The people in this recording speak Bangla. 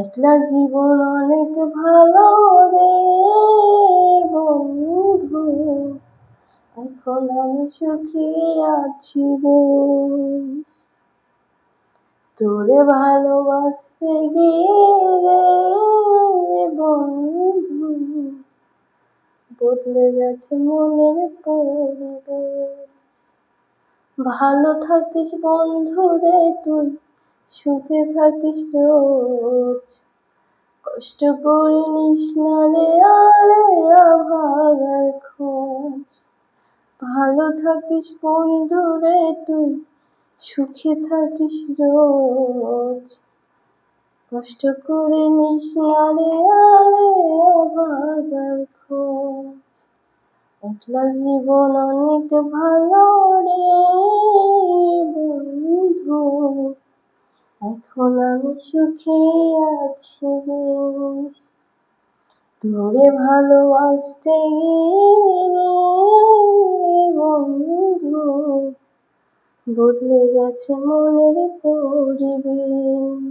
একলা জীবন অনেক ভালো রে বন্ধু, এখন আমি সুখী আছি বেশ। তোরে ভালোবাসতে গিয়ে রে বন্ধু, বদলে গেছে মনের পরিবেশ। ভালো থাকিস বন্ধু রে তুই, সুখে থাকিস রোজ, কষ্ট করে নিস না রে আরে আভাগার খোঁজ। ভালো থাকিস বন্ধু রে তুই, সুখে থাকিস রোজ, কষ্ট করে নিস না রে আরে আভাগার খোঁজ। একলা জীবন অনেক ভালো রে বন্ধু, এখন আমি সুখে আছি বেশ। তোরে ভালোবাসতে গিয়ে বন্ধু, বদলে গেছে মনের পরিবেশ।